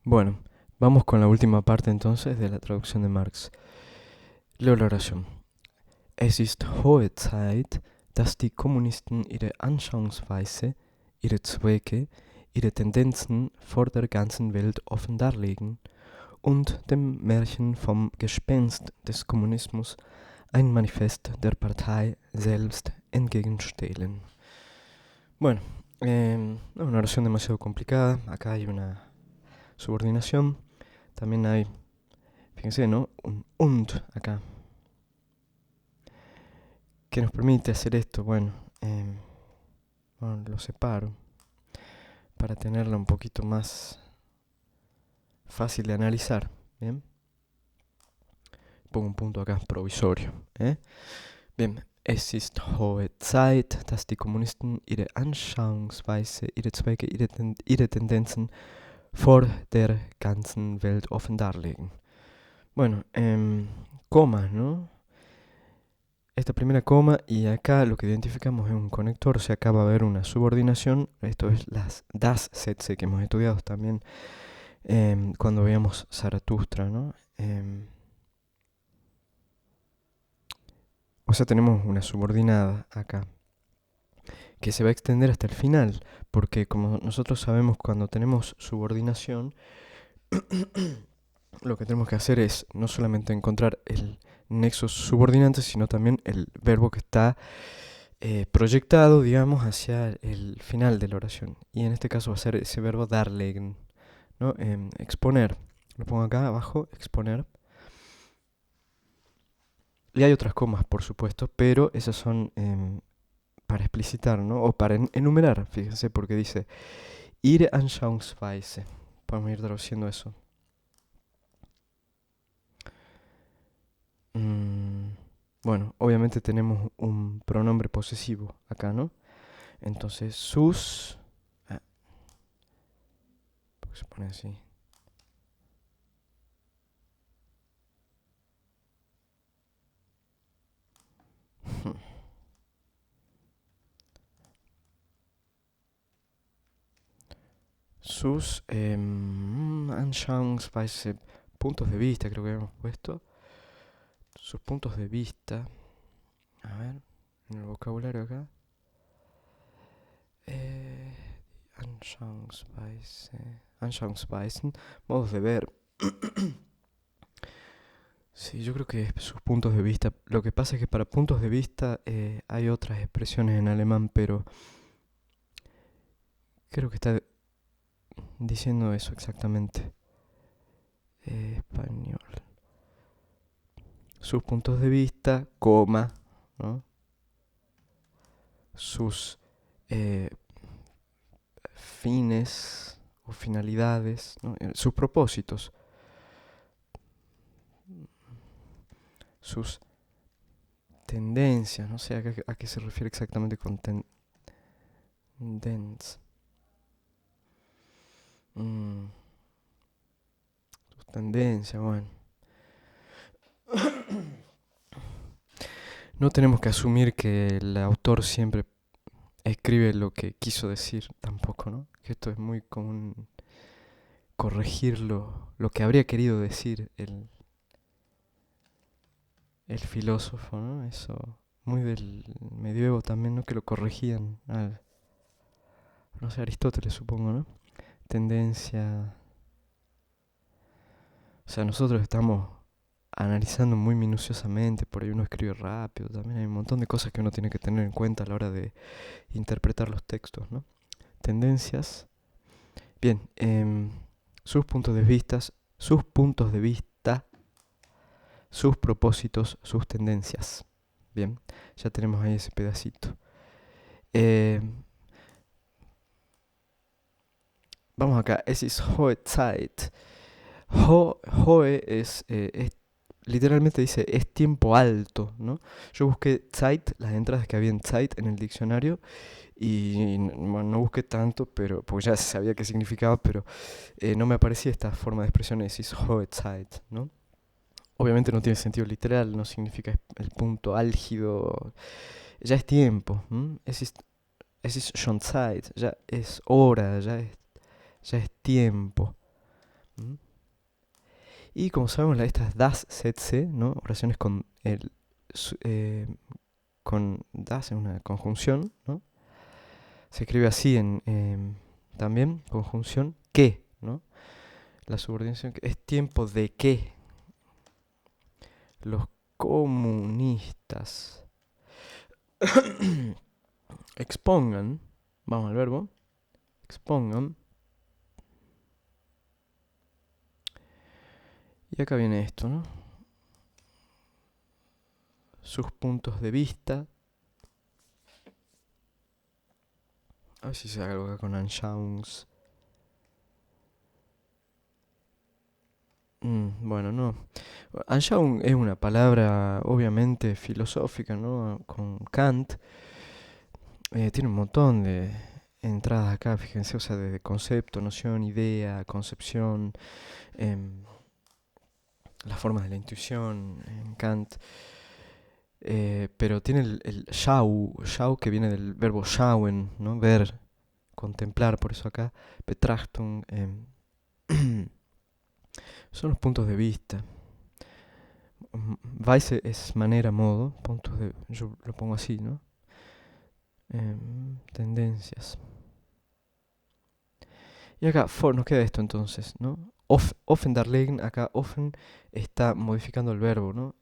Bueno, vamos con la última parte entonces de la traducción de Marx. Leo la oración. Es ist hohe Zeit, dass die Kommunisten ihre Anschauungsweise, ihre Zwecke, ihre Tendenzen vor der ganzen Welt offen darlegen und dem Märchen vom Gespenst des Kommunismus ein Manifest der Partei selbst entgegenstellen. Bueno, no es una oración demasiado complicada. Acá hay una subordinación. También hay, fíjense, ¿no? Un und acá. ¿Qué nos permite hacer esto? Bueno, lo separo para tenerla un poquito más fácil de analizar. Bien. Pongo un punto acá provisorio. Bien. Es ist hohe Zeit, dass die Kommunisten ihre Anschauungsweise, ihre Zwecke, ihre Tendenzen vor der ganzen Welt offen darlegen. Bueno, comas, ¿no? Esta primera coma y acá lo que identificamos es un conector, o sea, acá va a haber una subordinación. Esto es las das Sätze que hemos estudiado también cuando veíamos Zaratustra, ¿no? O sea, tenemos una subordinada acá que se va a extender hasta el final, porque como nosotros sabemos, cuando tenemos subordinación, lo que tenemos que hacer es no solamente encontrar el nexo subordinante, sino también el verbo que está proyectado, digamos, hacia el final de la oración. Y en este caso va a ser ese verbo darlegen, ¿no? Exponer. Lo pongo acá abajo, exponer. Y hay otras comas, por supuesto, pero esas son para explicitar, ¿no? O para enumerar, fíjense, porque dice ihre Anschauungsweise. Podemos ir traduciendo eso. Bueno, obviamente tenemos un pronombre posesivo acá, ¿no? Entonces, sus... ¿por qué se pone así? Sus Anschauungsweise, puntos de vista, creo que habíamos puesto. Sus puntos de vista. A ver, en el vocabulario acá. Anschauungsweisen, modos de ver. Sí, yo creo que sus puntos de vista. Lo que pasa es que para puntos de vista hay otras expresiones en alemán, pero creo que está diciendo eso exactamente. Español. Sus puntos de vista, coma, ¿no? Sus fines o finalidades, ¿no? Sus propósitos, sus tendencias, no sé a qué se refiere exactamente con tendencias. Sus tendencias, bueno. No tenemos que asumir que el autor siempre escribe lo que quiso decir tampoco, ¿no? Que esto es muy común, corregir lo que habría querido decir el filósofo, ¿no? Eso muy del medioevo también, ¿no? Que lo corregían no sé, Aristóteles, supongo, ¿no? Tendencia. O sea, nosotros estamos analizando muy minuciosamente, por ahí uno escribe rápido, también hay un montón de cosas que uno tiene que tener en cuenta a la hora de interpretar los textos, ¿no? Tendencias. Bien, sus puntos de vista, sus propósitos, sus tendencias. Bien, ya tenemos ahí ese pedacito. Vamos acá, es ist hohe Zeit. Hohe literalmente dice es tiempo alto, ¿no? Yo busqué Zeit, las entradas que había en Zeit en el diccionario, y bueno, no busqué tanto, pero porque ya sabía qué significaba, pero no me aparecía esta forma de expresión, es ist hohe Zeit, ¿no? Obviamente no tiene sentido literal, no significa el punto álgido, ya es tiempo, es ist schon Zeit, ya es hora, ya es tiempo, ¿Mm? Y como sabemos, estas das Sätze, ¿no? Oraciones con con das en una conjunción, ¿no? Se escribe así también, conjunción, que, ¿no? La subordinación que es tiempo de que los comunistas expongan, vamos al verbo, expongan, y acá viene esto, ¿no? Sus puntos de vista. A ver si se haga algo acá con Anschauungs. Bueno, no. Anschauung es una palabra obviamente filosófica, ¿no? Con Kant. Tiene un montón de entradas acá, fíjense, o sea, desde concepto, noción, idea, concepción, las formas de la intuición en Kant. Pero tiene el Schau que viene del verbo schauen, ¿no? Ver, contemplar, por eso acá, Betrachtung, son los puntos de vista. Weise es manera, modo, yo lo pongo así, ¿no? Tendencias. Y acá, nos queda esto entonces, ¿no? Offen darlegen, acá offen está modificando el verbo, ¿no?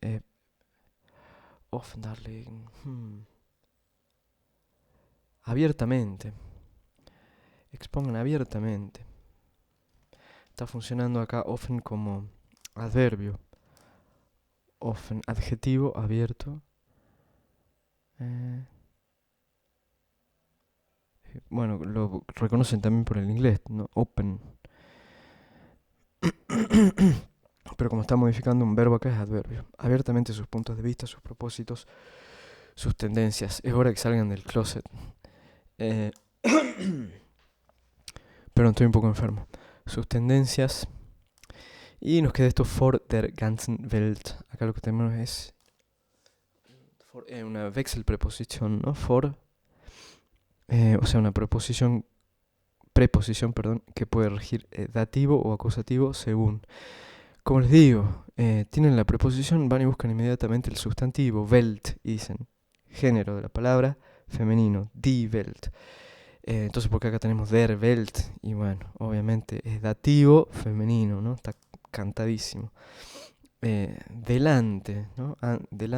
Offen darlegen. Abiertamente. Expongan abiertamente. Está funcionando acá offen como adverbio. Offen, adjetivo, abierto. Bueno, lo reconocen también por el inglés, ¿no? Open. Pero como está modificando un verbo acá es adverbio. Abiertamente sus puntos de vista, sus propósitos, sus tendencias. Es hora que salgan del closet. Perdón, estoy un poco enfermo. Sus tendencias. Y nos queda esto for der ganzen Welt. Acá lo que tenemos es una Wechselpreposición, ¿no? For, o sea, una preposición, perdón, que puede regir dativo o acusativo según. Como les digo, tienen la preposición, van y buscan inmediatamente el sustantivo, Welt, y dicen género de la palabra, femenino, die Welt. Entonces, porque acá tenemos der Welt, y bueno, obviamente es dativo femenino, ¿no? Está cantadísimo. Delante, ¿no?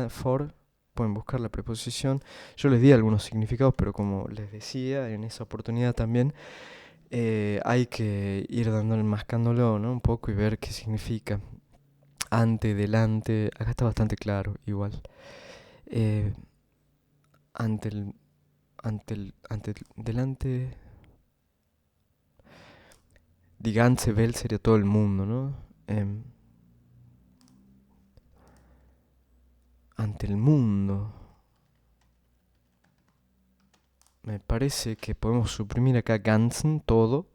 For, pueden buscar la preposición. Yo les di algunos significados, pero como les decía en esa oportunidad también, hay que ir mascándolo, ¿no? Un poco y ver qué significa. Ante, delante, acá está bastante claro, igual. Delante. Die ganze Welt sería todo el mundo, ¿no? Ante el mundo. Me parece que podemos suprimir acá ganzen, todo.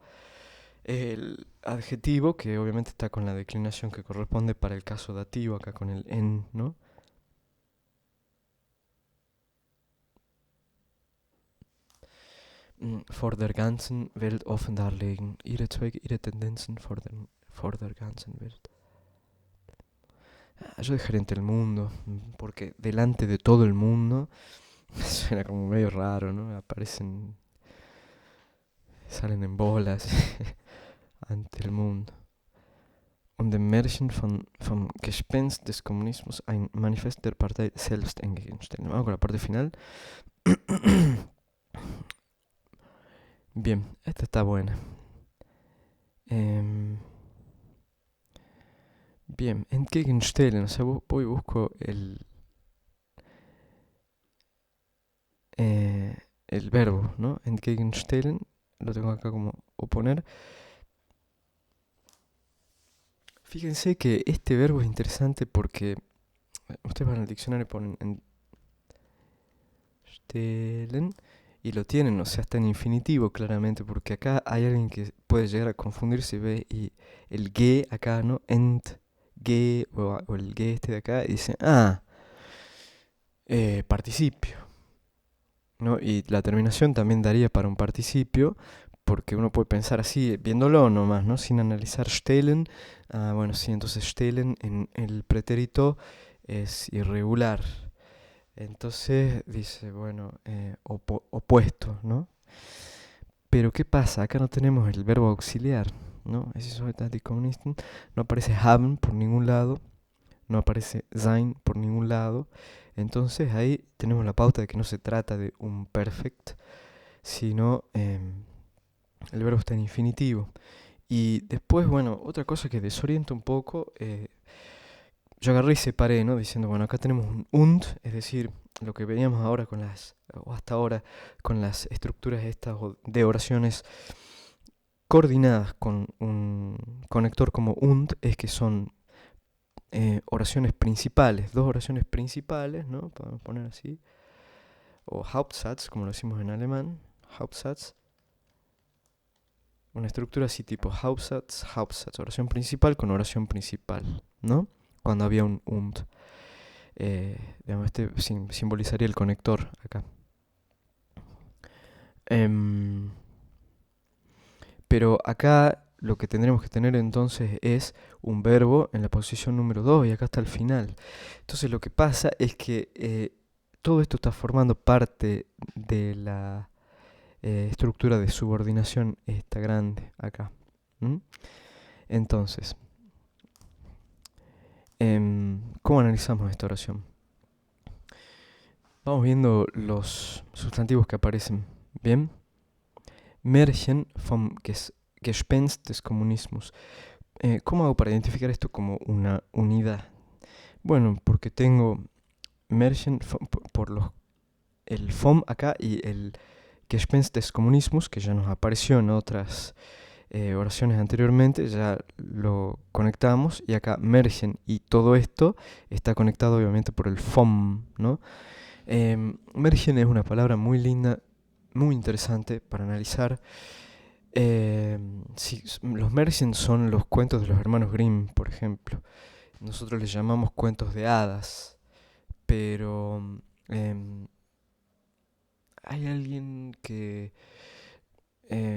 El adjetivo, que obviamente está con la declinación que corresponde para el caso dativo, acá con el en, ¿no? Vor der ganzen Welt offen darlegen. Ihre Zwecke, ihre Tendenzen vor der ganzen Welt. Yo dejaré ante el mundo, porque delante de todo el mundo suena como medio raro, ¿no? Salen en bolas ante el mundo. Und dem Märchen vom Gespenst des Kommunismus ein Manifest der Partei selbst entgegenstellen. Vamos con la parte final. Bien, esta está buena. Bien, entgegenstellen, o sea, voy y busco el verbo, ¿no? Entgegenstellen, lo tengo acá como oponer. Fíjense que este verbo es interesante porque ustedes van al diccionario y ponen stellen y lo tienen, o sea, está en infinitivo claramente, porque acá hay alguien que puede llegar a confundirse y ve y el ge acá, ¿no? Ge o el ge este de acá y dice, participio, ¿no? Y la terminación también daría para un participio, porque uno puede pensar así, viéndolo nomás, ¿no? Sin analizar stellen. Bueno, sí, entonces stellen en el pretérito es irregular. Entonces dice, bueno, opuesto, ¿no? Pero ¿qué pasa? Acá no tenemos el verbo auxiliar, ¿no? Es eso de Kommunisten. No aparece haben por ningún lado, no aparece sein por ningún lado. Entonces ahí tenemos la pauta de que no se trata de un perfect, sino el verbo está en infinitivo. Y después, bueno, otra cosa que desorienta un poco, yo agarré y separé, ¿no? Diciendo, bueno, acá tenemos un und, es decir, lo que veníamos ahora con o hasta ahora, con las estructuras estas de oraciones coordinadas con un conector como und, es que son oraciones principales, dos oraciones principales, ¿no? Podemos poner así, o Hauptsatz, como lo decimos en alemán, Hauptsatz, una estructura así tipo Hauptsatz, Hauptsatz, oración principal con oración principal, ¿no? Cuando había un und. Digamos, este simbolizaría el conector acá. Pero acá lo que tendremos que tener entonces es un verbo en la posición número 2 y acá está el final. Entonces lo que pasa es que todo esto está formando parte de la estructura de subordinación esta grande acá. Entonces, ¿cómo analizamos esta oración? Vamos viendo los sustantivos que aparecen. Bien. Märchen vom Gespenst des Kommunismus. ¿Cómo hago para identificar esto como una unidad? Bueno, porque tengo Märchen por el vom acá y el Gespenst des Kommunismus, que ya nos apareció en otras oraciones anteriormente, ya lo conectamos, y acá Märchen y todo esto está conectado obviamente por el vom, ¿no? Märchen es una palabra muy linda, muy interesante para analizar. Sí, los Märchen son los cuentos de los hermanos Grimm, por ejemplo. Nosotros les llamamos cuentos de hadas, pero hay alguien que...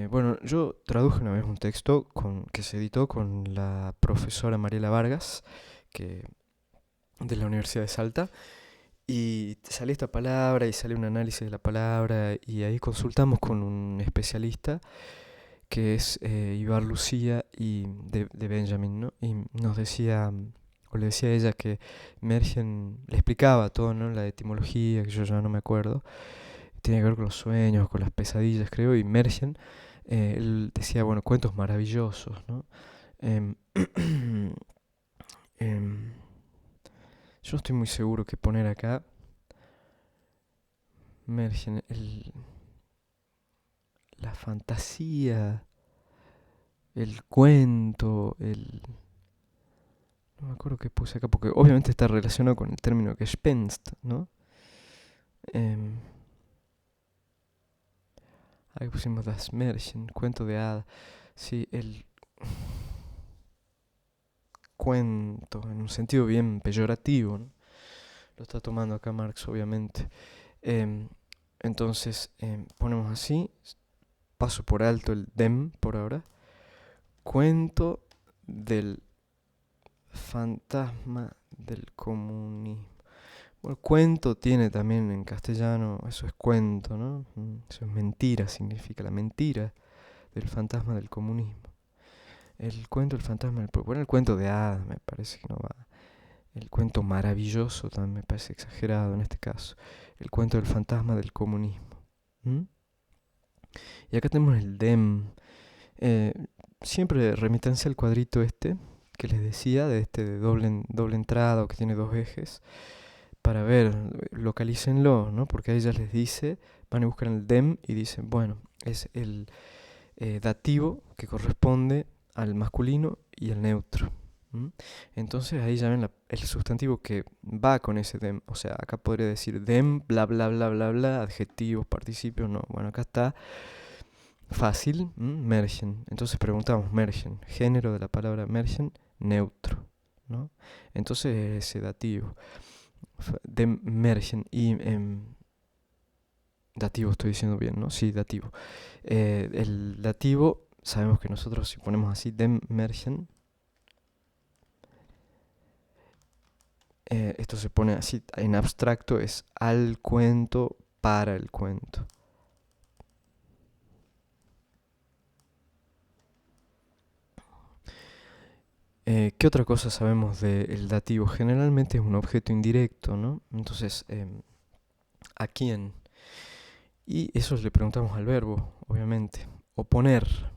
bueno, yo traduje una vez un texto que se editó con la profesora Mariela Vargas, que, de la Universidad de Salta, y sale esta palabra y sale un análisis de la palabra, y ahí consultamos con un especialista que es Ibar Lucía y de Benjamin, ¿no? Y nos decía, o le decía a ella que Mergen le explicaba todo, ¿no? La etimología, que yo ya no me acuerdo, tiene que ver con los sueños, con las pesadillas, creo, y Mergen, él decía, bueno, cuentos maravillosos, ¿no? Em, em, yo no estoy muy seguro qué poner acá. Mergen, la fantasía, el cuento, no me acuerdo qué puse acá, porque obviamente está relacionado con el término Gespenst, ¿no? Ahí pusimos Das Märchen, cuento de hadas. Sí, el cuento, en un sentido bien peyorativo, ¿no? Lo está tomando acá Marx, obviamente. Em, entonces, ponemos así, paso por alto el dem por ahora. Cuento del fantasma del comunismo. Bueno, cuento tiene también en castellano, eso es cuento, ¿no? Eso es mentira, significa la mentira del fantasma del comunismo. El cuento del fantasma del... Bueno, el cuento de hadas me parece que no va. El cuento maravilloso también me parece exagerado en este caso. El cuento del fantasma del comunismo. Y acá tenemos el DEM. Eh, Siempre remítanse al cuadrito este que les decía, de este de doble entrada o que tiene dos ejes, para ver, localícenlo, ¿no? Porque ahí ya les dice, van a buscar el DEM y dicen, bueno, es el dativo que corresponde al masculino y al neutro. Entonces ahí ya ven el sustantivo que va con ese dem. O sea, acá podría decir dem, bla, bla, bla, bla, bla, adjetivos, participios, no. Bueno, acá está fácil, mergen. Entonces preguntamos mergen, género de la palabra mergen, neutro, ¿no? Entonces ese dativo, dem mergen. Y Dativo estoy diciendo bien, ¿no? Sí, dativo. El dativo, sabemos que nosotros si ponemos así, dem Märchen, esto se pone así en abstracto, es al cuento, para el cuento. ¿Qué otra cosa sabemos del dativo? Generalmente es un objeto indirecto, ¿no? Entonces, ¿a quién? Y eso le preguntamos al verbo, obviamente. Oponer.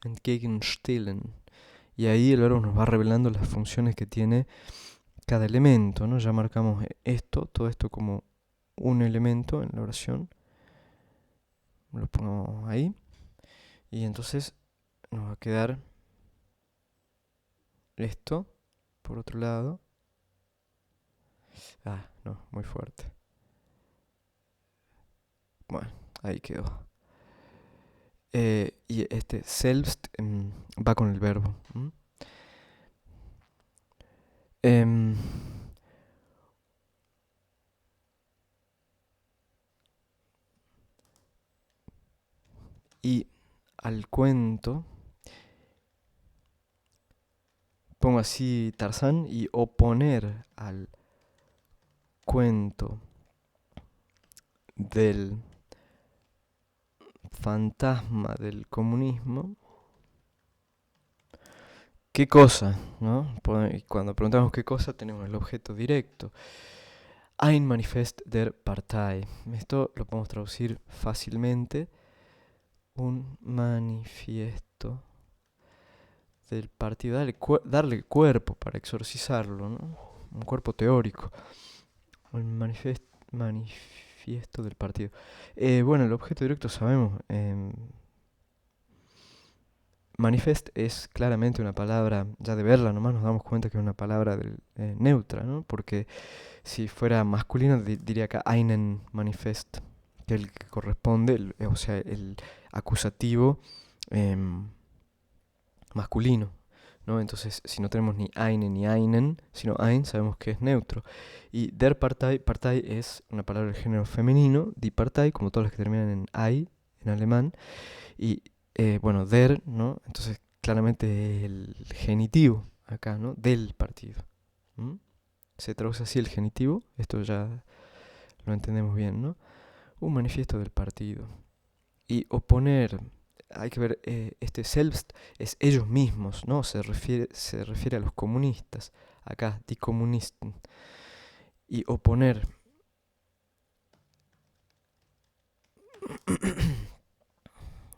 Entgegenstellen. Y ahí el verbo nos va revelando las funciones que tiene cada elemento, ¿no? Ya marcamos esto, todo esto como un elemento en la oración. Lo pongo ahí. Y entonces nos va a quedar esto, por otro lado. Ah, no, muy fuerte. Bueno, ahí quedó. Y este selbst va con el verbo. Em, y al cuento pongo así Tarzán y oponer al cuento del fantasma del comunismo. ¿Qué cosa? ¿No? Cuando preguntamos qué cosa tenemos el objeto directo. Ein Manifest der Partei. Esto lo podemos traducir fácilmente. Un manifiesto del partido. Darle cuerpo para exorcizarlo, ¿no? Un cuerpo teórico. Un manifiesto del partido. Bueno, el objeto directo sabemos. Manifest es claramente una palabra, ya de verla nomás nos damos cuenta que es una palabra neutra, ¿no? Porque si fuera masculino diría acá einen Manifest, que es el que corresponde, o sea, el acusativo masculino, ¿no? Entonces, si no tenemos ni eine ni einen, sino ein, sabemos que es neutro. Y der Partei, Partei es una palabra del género femenino, die Partei, como todas las que terminan en ei, en alemán, y bueno, der, ¿no? Entonces, claramente el genitivo acá, ¿no? Del partido. Se traduce así el genitivo, esto ya lo entendemos bien, ¿no? Un manifiesto del partido. Y oponer, hay que ver, este selbst es ellos mismos, ¿no? Se refiere a los comunistas, acá, die Kommunisten. Y oponer.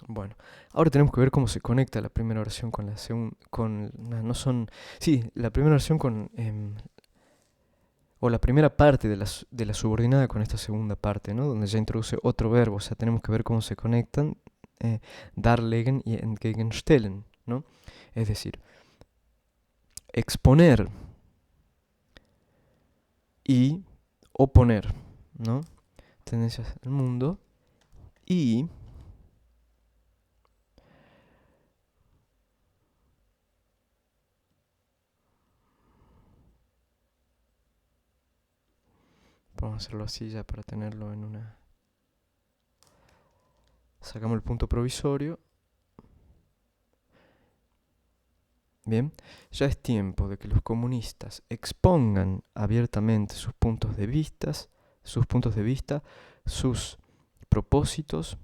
Bueno, ahora tenemos que ver cómo se conecta la primera oración con la segunda, no son, sí, la primera oración con, o la primera parte de la subordinada con esta segunda parte, ¿no? Donde ya introduce otro verbo, o sea, tenemos que ver cómo se conectan darlegen y entgegenstellen, ¿no? Es decir, exponer y oponer, ¿no? Tendencias del mundo y vamos a hacerlo así ya para tenerlo en una. Sacamos el punto provisorio. Bien, ya es tiempo de que los comunistas expongan abiertamente sus puntos de vista, sus propósitos,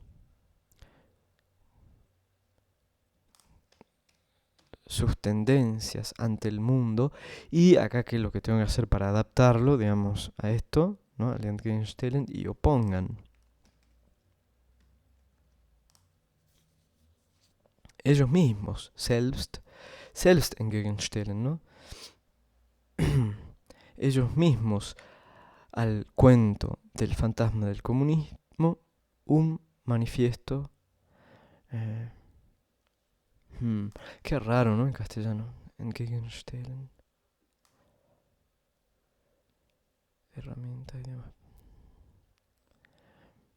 sus tendencias ante el mundo y acá qué es lo que tengo que hacer para adaptarlo, digamos, a esto, ¿no? Al Entgegenstellen y opongan. Ellos mismos, selbst entgegenstellen, ¿no? Ellos mismos al cuento del fantasma del comunismo un manifiesto. Qué raro, ¿no? En castellano. Entgegenstellen. Herramienta y demás.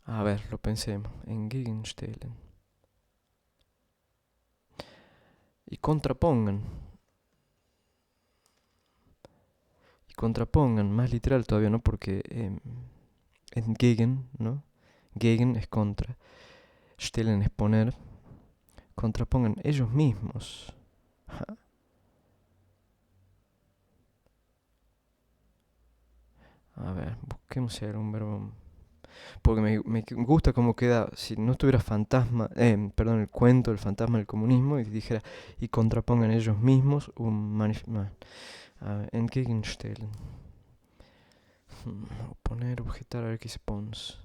A ver, lo pensemos. Entgegenstellen. Y contrapongan. Y contrapongan, más literal todavía, ¿no? Porque entgegen, ¿no? Gegen es contra. Stellen es poner. Contrapongan ellos mismos. A ver, busquemos si hay algún verbo. Porque me gusta cómo queda, si no estuviera fantasma, perdón, el cuento, el fantasma del comunismo, y dijera, y contrapongan ellos mismos un entgegenstellen. Poner, objetar, a ver qué se pons.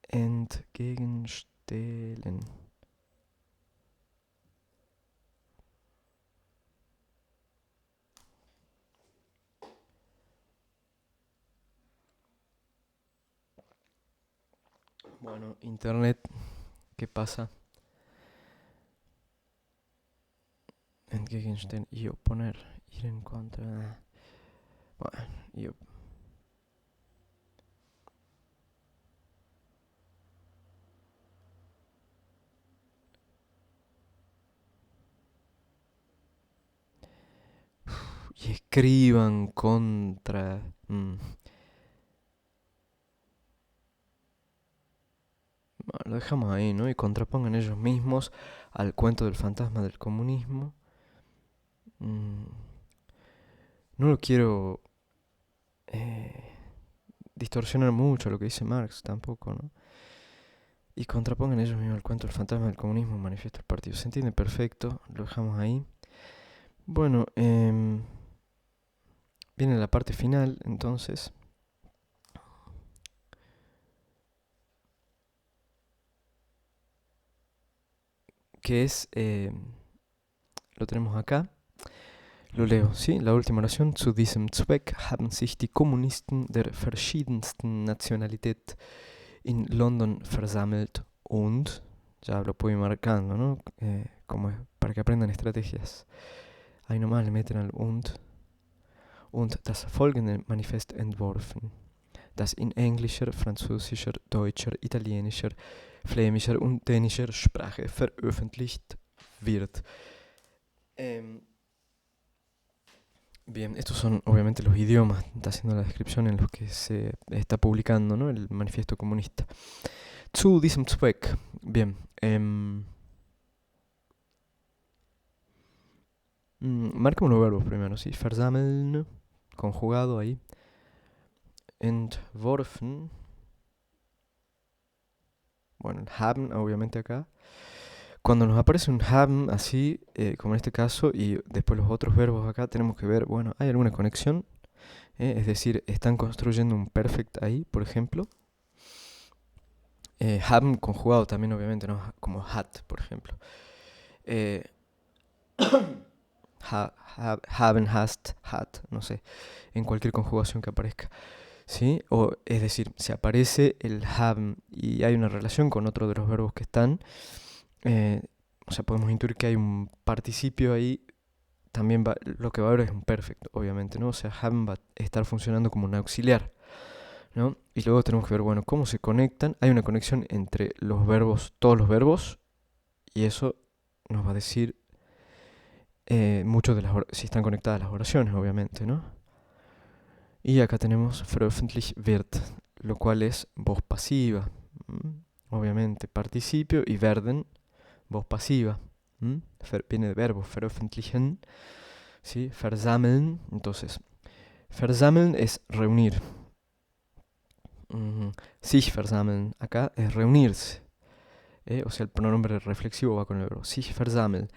Entgegenstellen. Bueno, internet, ¿qué pasa? Entgegenstellen y oponer, ir en contra. Bueno, yo. Y escriban contra. Bueno, lo dejamos ahí, ¿no? Y contrapongan ellos mismos al cuento del fantasma del comunismo. No lo quiero distorsionar mucho lo que dice Marx tampoco, ¿no? Y contrapongan ellos mismos al cuento del fantasma del comunismo, manifiesto el partido. Se entiende perfecto, lo dejamos ahí. Bueno, viene la parte final, entonces. Que es, lo tenemos acá. Lo leo, ¿sí? La última oración. Zu diesem Zweck haben sich die Kommunisten der verschiedensten Nationalität in London versammelt und, ya lo puedo ir marcando, ¿no? Como para que aprendan estrategias. Ahí nomás le meten al und das folgende Manifest entworfen, das in englischer, französischer, deutscher, italienischer, flämischer und dänischer Sprache veröffentlicht wird. Bien, estos son obviamente los idiomas, está haciendo la descripción en los que se está publicando, ¿no? El manifiesto comunista. Zu diesem Zweck. Bien. Marquemos los verbos primero, ¿sí? Versammeln, conjugado ahí. Entworfen. Bueno, el haben, obviamente acá. Cuando nos aparece un haben así, como en este caso, y después los otros verbos acá, tenemos que ver, bueno, ¿hay alguna conexión? Es decir, están construyendo un perfect ahí, por ejemplo. Haben conjugado también, obviamente, ¿no? Como hat, por ejemplo. Haben, hast, hat, no sé, en cualquier conjugación que aparezca. ¿Sí? O, es decir, si aparece el haben y hay una relación con otro de los verbos que están, o sea, podemos intuir que hay un participio ahí, también lo que va a haber es un perfecto, obviamente, ¿no? O sea, haben va a estar funcionando como un auxiliar, ¿no? Y luego tenemos que ver, bueno, cómo se conectan. Hay una conexión entre los verbos, todos los verbos, y eso nos va a decir mucho de si están conectadas las oraciones, obviamente, ¿no? Y acá tenemos veröffentlicht wird, lo cual es voz pasiva, obviamente, participio, y werden, voz pasiva. Viene de verbo, veröffentlichen, ¿sí? Versammeln, entonces, versammeln es reunir. Sich versammeln, acá es reunirse. O sea, el pronombre reflexivo va con el verbo. Sich versammeln.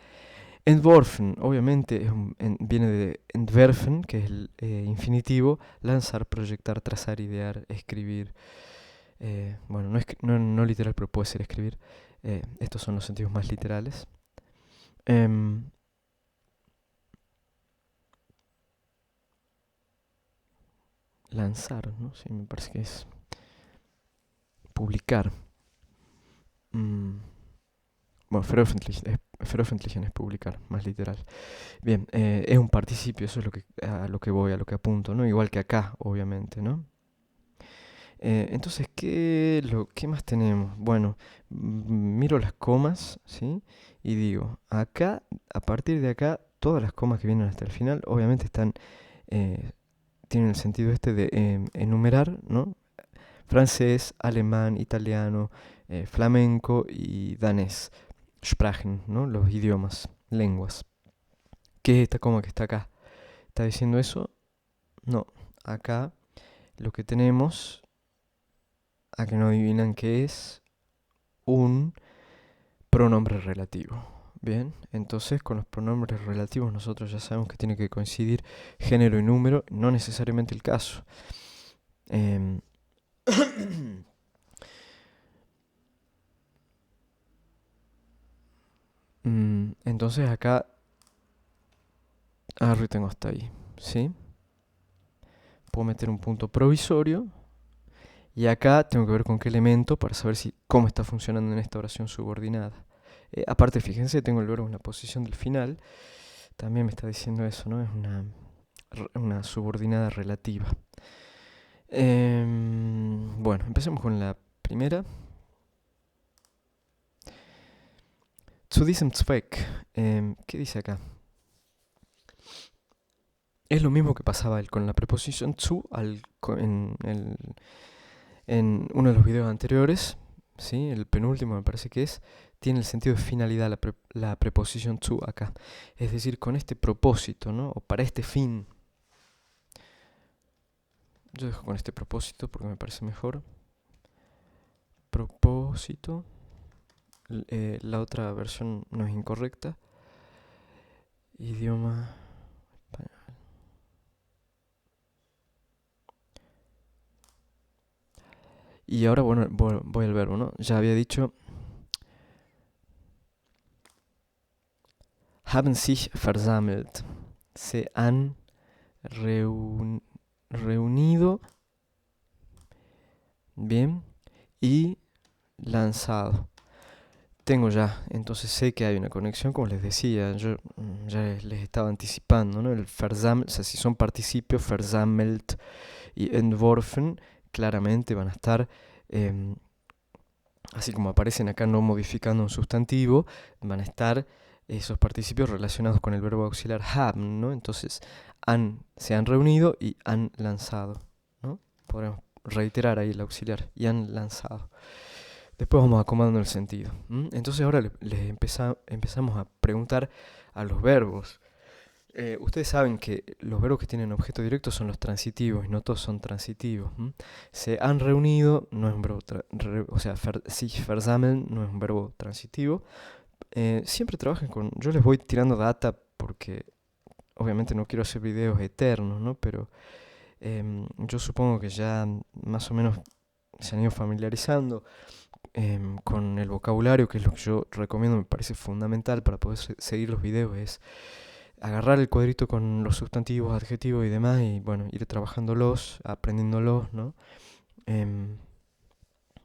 Entworfen, obviamente, viene de entwerfen, que es el infinitivo, lanzar, proyectar, trazar, idear, escribir. Bueno, no literal, pero puede ser escribir. Estos son los sentidos más literales. Lanzar, ¿no? Sí, me parece que es publicar. Bueno, veröffentlichen es publicar, más literal. Bien, es un participio, eso es a lo que voy, a lo que apunto, ¿no? Igual que acá, obviamente, ¿no? Entonces, ¿qué más tenemos? Bueno, miro las comas, ¿sí? Y digo, acá, a partir de acá, todas las comas que vienen hasta el final, obviamente están tienen el sentido este de enumerar, ¿no? Francés, alemán, italiano, flamenco y danés. Sprachen, ¿no? Los idiomas, lenguas. ¿Qué es esta coma que está acá? ¿Está diciendo eso? No. Acá lo que tenemos, a que no adivinan qué es, un pronombre relativo. Bien, entonces con los pronombres relativos nosotros ya sabemos que tiene que coincidir género y número, no necesariamente el caso. Entonces acá agarro y tengo hasta ahí, ¿sí? Puedo meter un punto provisorio y acá tengo que ver con qué elemento para saber cómo está funcionando en esta oración subordinada. Aparte, fíjense, tengo el verbo en la posición del final. También me está diciendo eso, ¿no? Es una subordinada relativa. Bueno, empecemos con la primera. Zu diesem Zweck. ¿Qué dice acá? Es lo mismo que pasaba con la preposición zu en uno de los videos anteriores, ¿sí? El penúltimo me parece que es, tiene el sentido de finalidad la preposición zu acá. Es decir, con este propósito, ¿no? O para este fin. Yo dejo con este propósito porque me parece mejor. Propósito. La otra versión no es incorrecta. Idioma español. Y ahora, bueno, voy al verbo, ¿no? Ya había dicho haben sich versammelt. Se han reunido. Bien. Y lanzado. Tengo ya, entonces sé que hay una conexión, como les decía, yo ya les estaba anticipando, ¿no? El versammelt, o sea, si son participios, versammelt y entworfen, claramente van a estar, así como aparecen acá no modificando un sustantivo, van a estar esos participios relacionados con el verbo auxiliar haben, ¿no? Entonces, se han reunido y han lanzado, ¿no? Podemos reiterar ahí el auxiliar, y han lanzado. Después vamos acomodando el sentido. Entonces ahora les empezamos a preguntar a los verbos. Ustedes saben que los verbos que tienen objeto directo son los transitivos y no todos son transitivos. Se han reunido, no es un verbo, o sea, sich versammeln no es un verbo transitivo. Siempre trabajen con, yo les voy tirando data porque obviamente no quiero hacer videos eternos, ¿no? Pero yo supongo que ya más o menos se han ido familiarizando con el vocabulario, que es lo que yo recomiendo, me parece fundamental para poder seguir los videos, es agarrar el cuadrito con los sustantivos, adjetivos y demás y bueno, ir trabajándolos, aprendiéndolos, ¿no?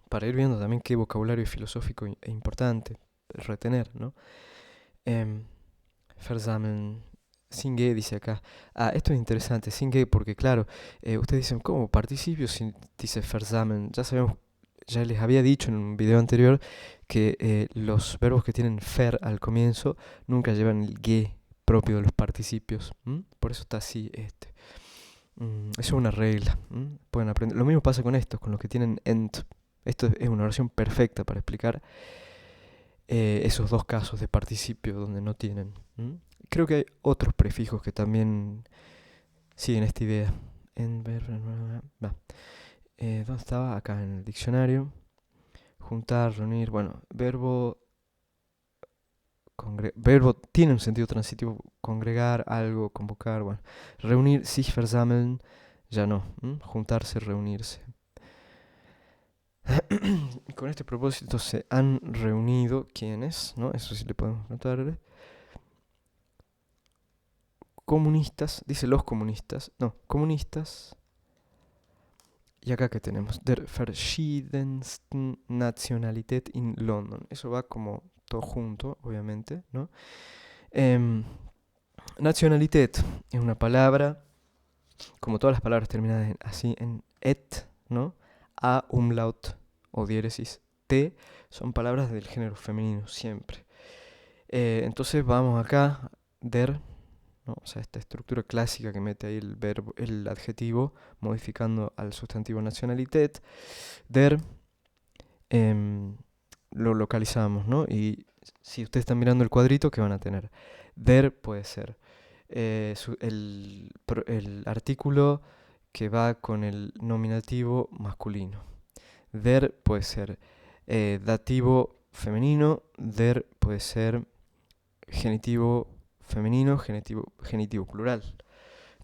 Para ir viendo también qué vocabulario filosófico e importante retener, ¿no? Versammeln, Singe dice acá. Esto es interesante, Singe, porque claro, ustedes dicen, ¿cómo participio si dice versammeln? Ya sabemos, ya les había dicho en un video anterior que los verbos que tienen fer al comienzo nunca llevan el ge propio de los participios. Por eso está así este. Eso es una regla. Pueden aprender. Lo mismo pasa con estos, con los que tienen ent. Esto es una oración perfecta para explicar esos dos casos de participio donde no tienen. Creo que hay otros prefijos que también siguen esta idea. ¿Dónde estaba? Acá en el diccionario. Juntar, reunir. Bueno, verbo tiene un sentido transitivo. Congregar, algo, convocar. Bueno, reunir, sich versammeln. Ya no. Juntarse, reunirse. Con este propósito se han reunido quienes, ¿no? Eso sí le podemos notar. Comunistas, dice los comunistas, no, comunistas. Y acá que tenemos, der verschiedensten Nationalität in London. Eso va como todo junto, obviamente, ¿no? Nationalität es una palabra, como todas las palabras terminadas así en et, ¿no? A, umlaut o diéresis T, son palabras del género femenino siempre. Entonces vamos acá, der, ¿no? O sea, esta estructura clásica que mete ahí el adjetivo modificando al sustantivo Nationalität. Der, lo localizamos, ¿no? Y si ustedes están mirando el cuadrito, ¿qué van a tener? Der puede ser el artículo que va con el nominativo masculino. Der puede ser dativo femenino, der puede ser genitivo femenino, genitivo plural,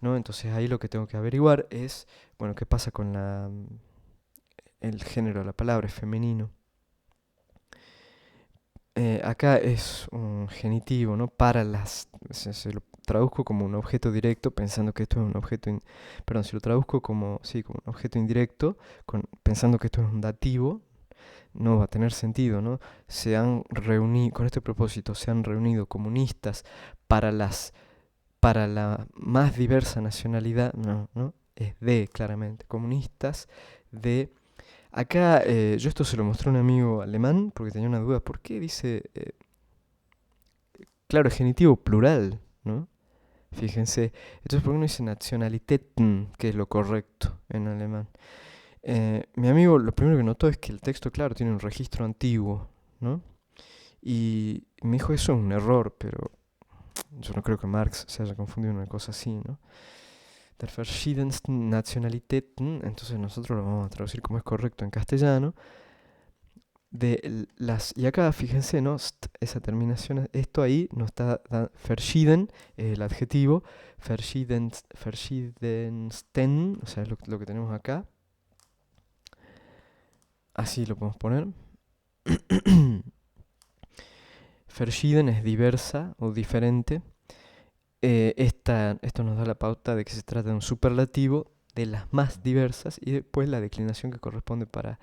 ¿no? Entonces ahí lo que tengo que averiguar es, bueno, qué pasa con el género de la palabra, es femenino. Acá es un genitivo, ¿no? Para las... Se lo traduzco como un objeto directo, pensando que esto es un objeto... Perdón, si lo traduzco como, sí, como un objeto indirecto, pensando que esto es un dativo, no va a tener sentido, ¿no? Se han reunido, con este propósito, se han reunido comunistas para la más diversa nacionalidad, no, ¿no? Es de, claramente, comunistas de... Acá, yo esto se lo mostré a un amigo alemán porque tenía una duda. ¿Por qué dice, claro, es genitivo plural, ¿no? Fíjense. Entonces, ¿por qué no dice Nationalitäten, que es lo correcto en alemán? Mi amigo lo primero que notó es que el texto, claro, tiene un registro antiguo, ¿no? Y me dijo, eso es un error, pero yo no creo que Marx se haya confundido en una cosa así, ¿no? Der verschiedensten Nationalitäten, entonces nosotros lo vamos a traducir como es correcto en castellano. Y acá fíjense, ¿no? Esa terminación, esto ahí nos está dando verschieden, el adjetivo, verschiedensten, o sea, es lo que tenemos acá. Así lo podemos poner. Verschieden es diversa o diferente. Esto nos da la pauta de que se trata de un superlativo de las más diversas y después la declinación que corresponde para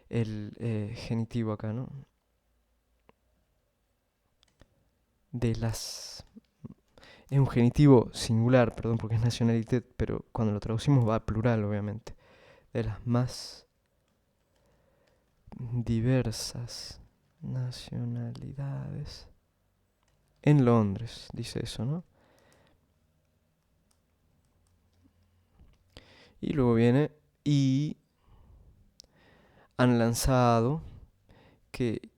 el genitivo acá, ¿no? De las... Es un genitivo singular, perdón, porque es nacionalidad, pero cuando lo traducimos va a plural, obviamente. De las más diversas nacionalidades. En Londres, dice eso, ¿no? Y luego viene y han lanzado que,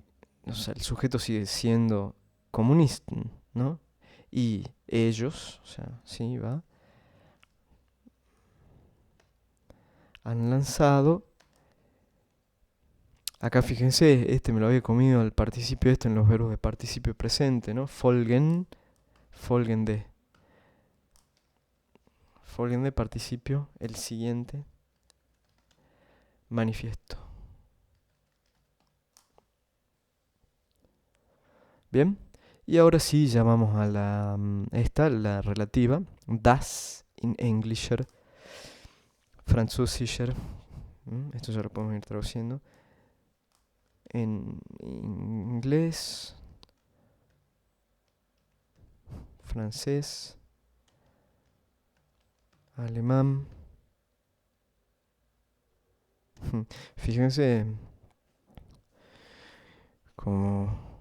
o sea, el sujeto sigue siendo comunista, ¿no? Y ellos, o sea, sí, va, han lanzado. Acá fíjense, este me lo había comido al participio este en los verbos de participio presente, ¿no? Folgende. Folgende participio, el siguiente manifiesto. Bien, y ahora sí ya vamos a la relativa, das in Englischer, Französischer, esto ya lo podemos ir traduciendo, en inglés, francés, alemán. Fíjense como...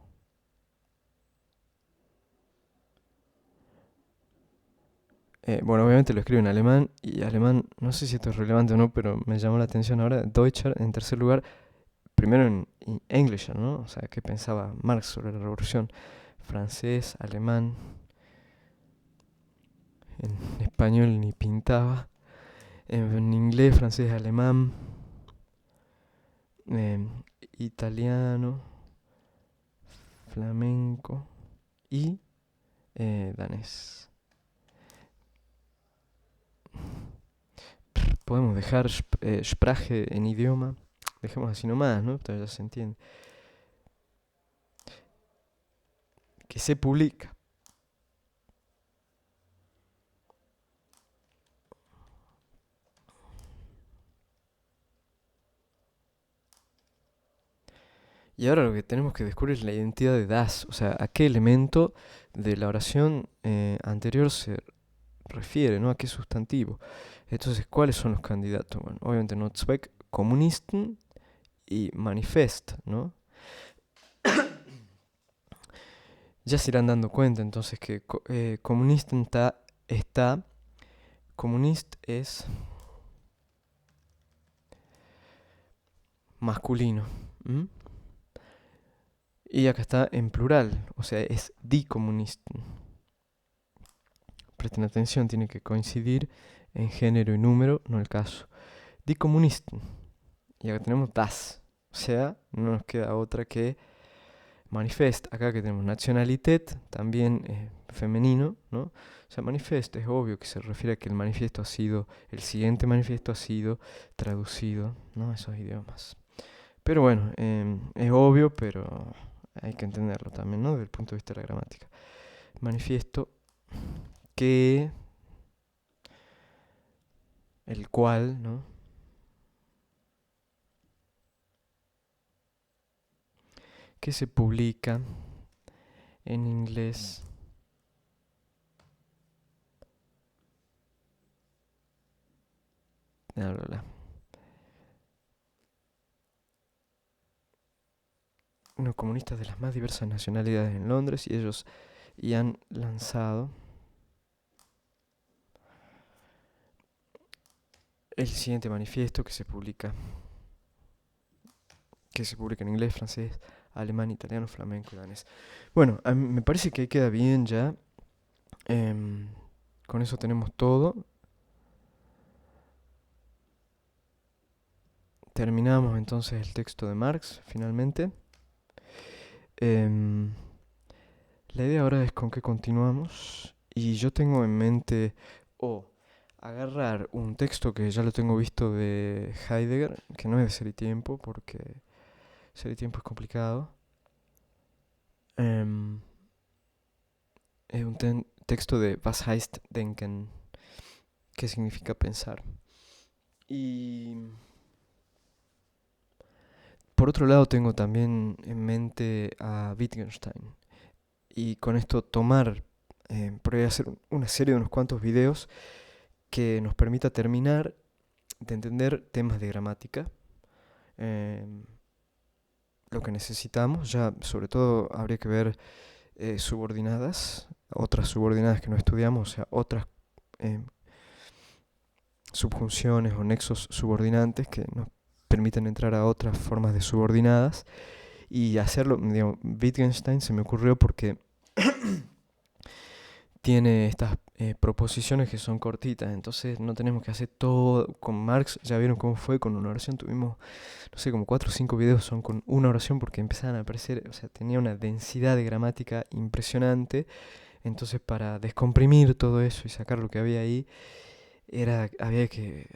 bueno, obviamente lo escribo en alemán y alemán, no sé si esto es relevante o no, pero me llamó la atención ahora. Deutscher en tercer lugar, primero en Englischer, ¿no? O sea, ¿qué pensaba Marx sobre la revolución? Francés, alemán, en español ni pintaba. En inglés, francés, alemán, italiano, flamenco y danés. Podemos dejar Sprache en idioma. Dejemos así nomás, ¿no? Esto ya se entiende. Que se publica. Y ahora lo que tenemos que descubrir es la identidad de das, o sea, a qué elemento de la oración anterior se refiere, ¿no? A qué sustantivo. Entonces, ¿cuáles son los candidatos? Bueno, obviamente Notzweck, Kommunisten y Manifest, ¿no? Ya se irán dando cuenta entonces que comunista está, comunist es masculino. ¿M? Y acá está en plural, o sea, es die Kommunisten. Presten atención, tiene que coincidir en género y número, no el caso. Die Kommunisten. Y acá tenemos das. O sea, no nos queda otra que manifest. Acá que tenemos nationalität, también femenino, ¿no? O sea, manifest es obvio que se refiere a que el siguiente manifiesto ha sido traducido, ¿no? A esos idiomas. Pero bueno, es obvio, pero hay que entenderlo también, ¿no? Desde el punto de vista de la gramática. Manifiesto que, el cual, ¿no? Que se publica en inglés bla, bla, bla. Unos comunistas de las más diversas nacionalidades en Londres y ellos y han lanzado el siguiente manifiesto que se publica en inglés, francés, alemán, italiano, flamenco y danés. Bueno, a mí me parece que ahí queda bien ya. Con eso tenemos todo. Terminamos entonces el texto de Marx, finalmente. Em, la idea ahora es con qué continuamos. Y yo tengo en mente agarrar un texto que ya lo tengo visto de Heidegger, que no es de Ser y Tiempo, porque Ser y Tiempo es complicado. Em, es un texto de Was heißt denken, que significa pensar. Y por otro lado tengo también en mente a Wittgenstein. Y con esto porque voy a hacer una serie de unos cuantos videos que nos permita terminar de entender temas de gramática. Lo que necesitamos, ya sobre todo habría que ver subordinadas, otras subordinadas que no estudiamos, o sea, otras subjunciones o nexos subordinantes que nos permiten entrar a otras formas de subordinadas y hacerlo, digamos, Wittgenstein se me ocurrió porque tiene estas proposiciones que son cortitas, entonces no tenemos que hacer todo con Marx, ya vieron cómo fue con una oración, tuvimos, no sé, como 4 o 5 videos son con una oración porque empezaban a aparecer, o sea, tenía una densidad de gramática impresionante, entonces para descomprimir todo eso y sacar lo que había ahí, había que,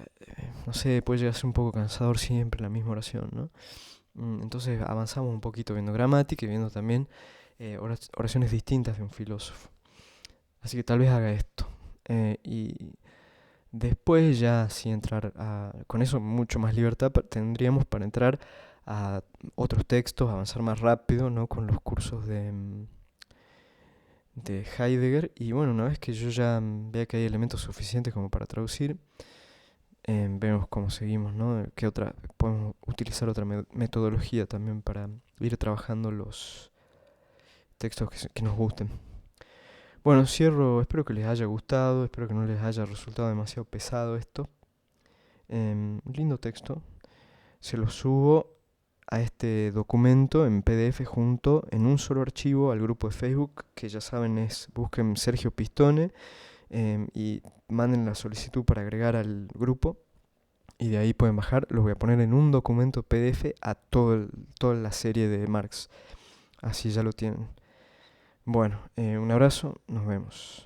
no sé, puede llegar a ser un poco cansador siempre la misma oración, ¿no? Entonces avanzamos un poquito viendo gramática y viendo también oraciones distintas de un filósofo. Así que tal vez haga esto. Y después ya sí con eso mucho más libertad tendríamos para entrar a otros textos, avanzar más rápido, ¿no? Con los cursos de Heidegger. Y bueno, una vez que yo ya vea que hay elementos suficientes como para traducir, vemos cómo seguimos, ¿no? Podemos utilizar otra metodología también para ir trabajando los textos que nos gusten. Bueno, cierro, espero que les haya gustado, espero que no les haya resultado demasiado pesado esto. Lindo texto. Se lo subo a este documento en PDF junto en un solo archivo al grupo de Facebook, que ya saben busquen Sergio Pistone y manden la solicitud para agregar al grupo y de ahí pueden bajar. Los voy a poner en un documento PDF a toda la serie de Marx. Así ya lo tienen. Bueno, un abrazo, nos vemos.